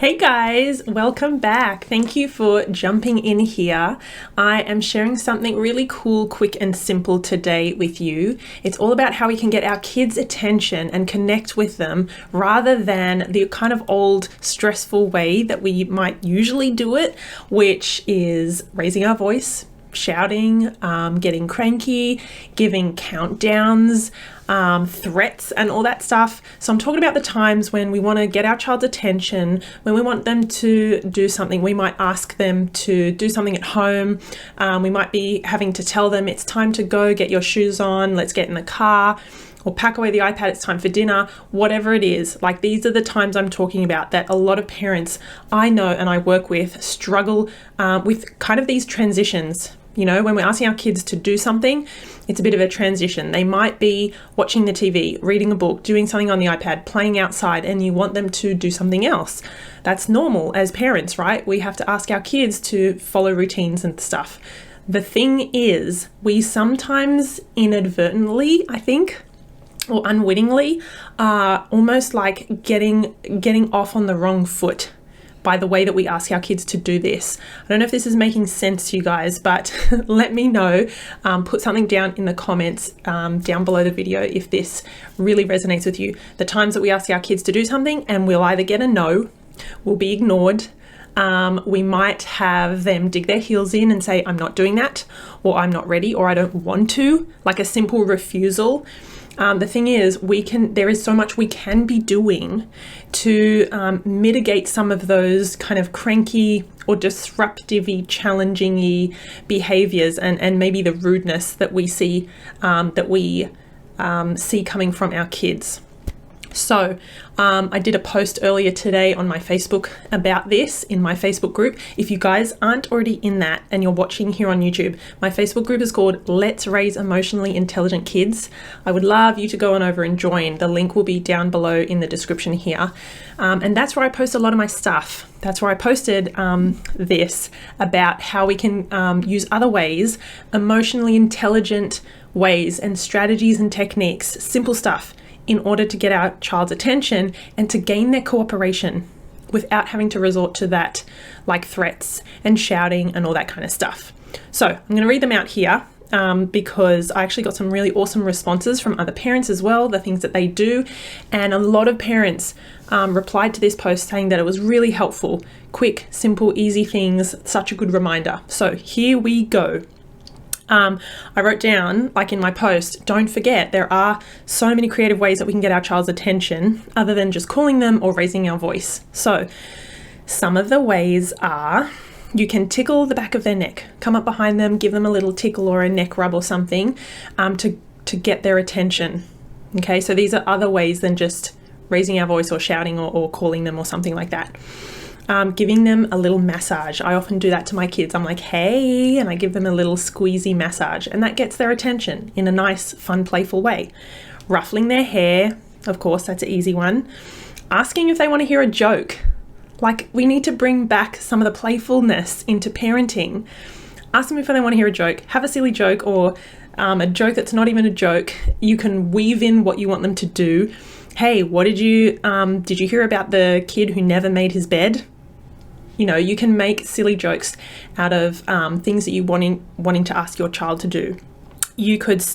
Hey guys, welcome back. Thank you for jumping in here. I am sharing something really cool, quick and simple today with you. It's all about how we can get our kids' attention and connect with them rather than the kind of old stressful way that we might usually do it, which is raising our voice, shouting, getting cranky, giving countdowns, threats and all that stuff. So I'm talking about the times when we want to get our child's attention, when we want them to do something. We might ask them to do something at home. We might be having to tell them it's time to go, get your shoes on, let's get in the car, or pack away the iPad, it's time for dinner, whatever it is. Like, these are the times I'm talking about that a lot of parents I know and I work with struggle with kind of these transitions. You know, when we're asking our kids to do something, it's a bit of a transition. They might be watching the TV, reading a book, doing something on the iPad, playing outside, and you want them to do something else. That's normal as parents, right? We have to ask our kids to follow routines and stuff. The thing is, we sometimes inadvertently, I think, or unwittingly, are almost like getting off on the wrong foot by the way that we ask our kids to do this. I don't know if this is making sense to you guys, but let me know. Put something down in the comments down below the video if this really resonates with you. The times that we ask our kids to do something and we'll either get a no, we'll be ignored, we might have them dig their heels in and say, I'm not doing that, or I'm not ready, or I don't want to, like a simple refusal. The thing is, there is so much we can be doing to mitigate some of those kind of cranky or disruptive-y, challenging-y behaviors and maybe the rudeness that we see see coming from our kids. So I did a post earlier today on my Facebook about this in my Facebook group. If you guys aren't already in that and you're watching here on YouTube, my Facebook group is called Let's Raise Emotionally Intelligent Kids. I would love you to go on over and join. The link will be down below in the description here. And that's where I post a lot of my stuff. That's where I posted this about how we can use other ways, emotionally intelligent ways and strategies and techniques, simple stuff, in order to get our child's attention and to gain their cooperation without having to resort to that, like threats and shouting and all that kind of stuff. So I'm going to read them out here because I actually got some really awesome responses from other parents as well, the things that they do. And a lot of parents replied to this post saying that it was really helpful, quick, simple, easy things, such a good reminder. So here we go. I wrote down, like in my post, don't forget there are so many creative ways that we can get our child's attention other than just calling them or raising our voice. So some of the ways are, you can tickle the back of their neck, come up behind them, give them a little tickle or a neck rub or something to get their attention. Okay, so these are other ways than just raising our voice or shouting or calling them or something like that. Giving them a little massage. I often do that to my kids. I'm like, hey, and I give them a little squeezy massage, and that gets their attention in a nice, fun, playful way. Ruffling their hair, of course, that's an easy one. Asking if they want to hear a joke. Like, we need to bring back some of the playfulness into parenting. Ask them if they want to hear a joke. Have a silly joke or a joke that's not even a joke. You can weave in what you want them to do. Hey, did you hear about the kid who never made his bed? You know, you can make silly jokes out of things that you wanting to ask your child to do. You could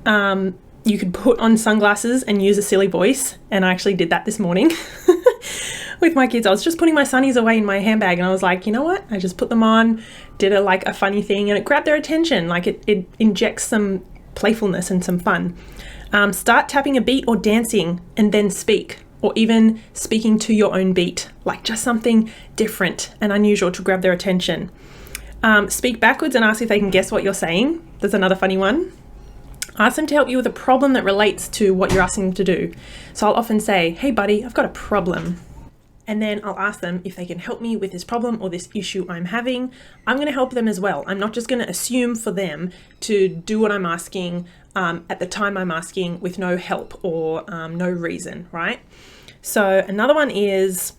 you could put on sunglasses and use a silly voice. And I actually did that this morning with my kids. I was just putting my sunnies away in my handbag and I was like, you know what? I just put them on, did a funny thing, and it grabbed their attention. Like it injects some playfulness and some fun. Start tapping a beat or dancing and then speak, or even speaking to your own beat, like just something different and unusual to grab their attention. Speak backwards and ask if they can guess what you're saying. That's another funny one. Ask them to help you with a problem that relates to what you're asking them to do. So I'll often say, hey buddy, I've got a problem. And then I'll ask them if they can help me with this problem or this issue I'm having. I'm going to help them as well. I'm not just going to assume for them to do what I'm asking at the time I'm asking with no help or no reason, right? So another one is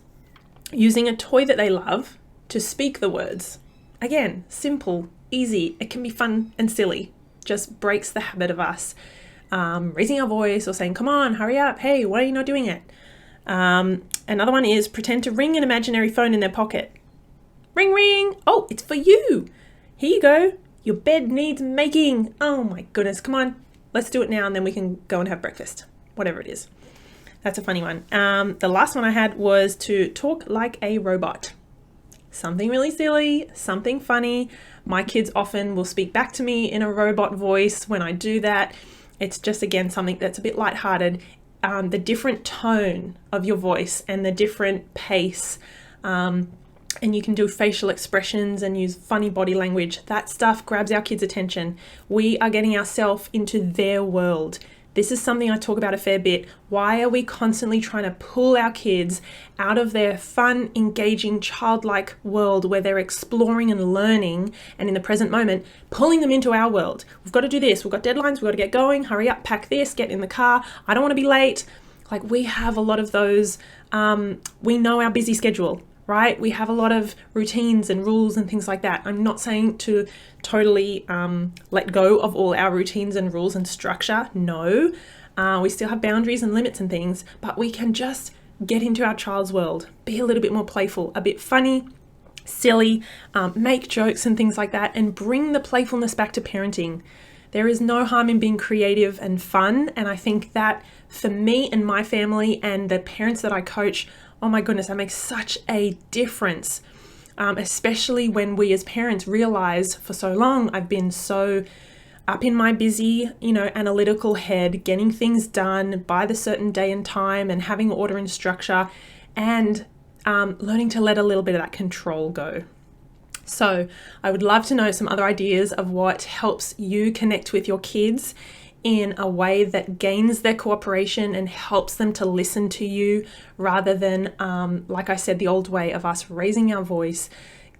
using a toy that they love to speak the words. Again, simple, easy. It can be fun and silly. Just breaks the habit of us raising our voice or saying, come on, hurry up. Hey, why are you not doing it? Another one is pretend to ring an imaginary phone in their pocket. Ring, ring. Oh, it's for you. Here you go. Your bed needs making. Oh my goodness. Come on. Let's do it now and then we can go and have breakfast. Whatever it is. That's a funny one. The last one I had was to talk like a robot. Something really silly, something funny. My kids often will speak back to me in a robot voice when I do that. It's just, again, something that's a bit lighthearted. The different tone of your voice and the different pace, and you can do facial expressions and use funny body language. That stuff grabs our kids' attention. We are getting ourselves into their world. This is something I talk about a fair bit. Why are we constantly trying to pull our kids out of their fun, engaging, childlike world where they're exploring and learning, and in the present moment, pulling them into our world? We've got to do this. We've got deadlines. We've got to get going. Hurry up, pack this, get in the car. I don't want to be late. Like, we have a lot of those. We know our busy schedule, right? We have a lot of routines and rules and things like that. I'm not saying to totally let go of all our routines and rules and structure. No, we still have boundaries and limits and things, but we can just get into our child's world, be a little bit more playful, a bit funny, silly, make jokes and things like that, and bring the playfulness back to parenting. There is no harm in being creative and fun. And I think that for me and my family and the parents that I coach, oh my goodness, that makes such a difference. Especially when we as parents realize for so long I've been so up in my busy, analytical head, getting things done by the certain day and time and having order and structure, and learning to let a little bit of that control go. So I would love to know some other ideas of what helps you connect with your kids in a way that gains their cooperation and helps them to listen to you, rather than, like I said, the old way of us raising our voice,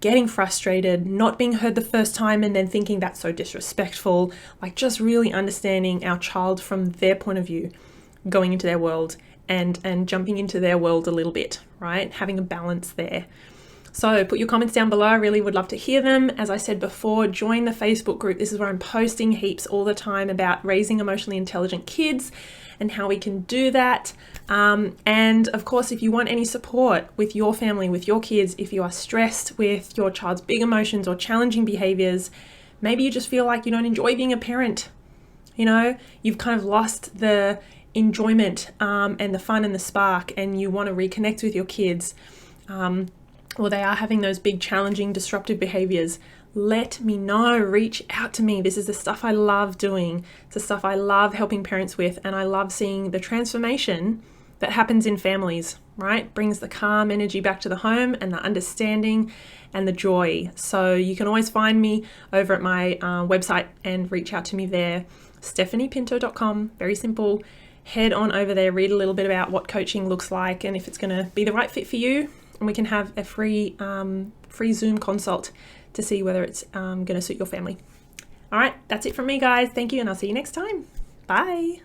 getting frustrated, not being heard the first time and then thinking that's so disrespectful. Like, just really understanding our child from their point of view, going into their world and jumping into their world a little bit, right? Having a balance there. So put your comments down below. I really would love to hear them. As I said before, join the Facebook group. This is where I'm posting heaps all the time about raising emotionally intelligent kids and how we can do that. And of course, if you want any support with your family, with your kids, if you are stressed with your child's big emotions or challenging behaviors, maybe you just feel like you don't enjoy being a parent. You've kind of lost the enjoyment and the fun and the spark, and you want to reconnect with your kids. Or they are having those big, challenging, disruptive behaviors, let me know. Reach out to me. This is the stuff I love doing. It's the stuff I love helping parents with, and I love seeing the transformation that happens in families, right? Brings the calm energy back to the home and the understanding and the joy. So you can always find me over at my website and reach out to me there, stephaniepinto.com. Very simple. Head on over there, read a little bit about what coaching looks like and if it's going to be the right fit for you. And we can have a free Zoom consult to see whether it's going to suit your family. All right, that's it from me, guys. Thank you, and I'll see you next time. Bye.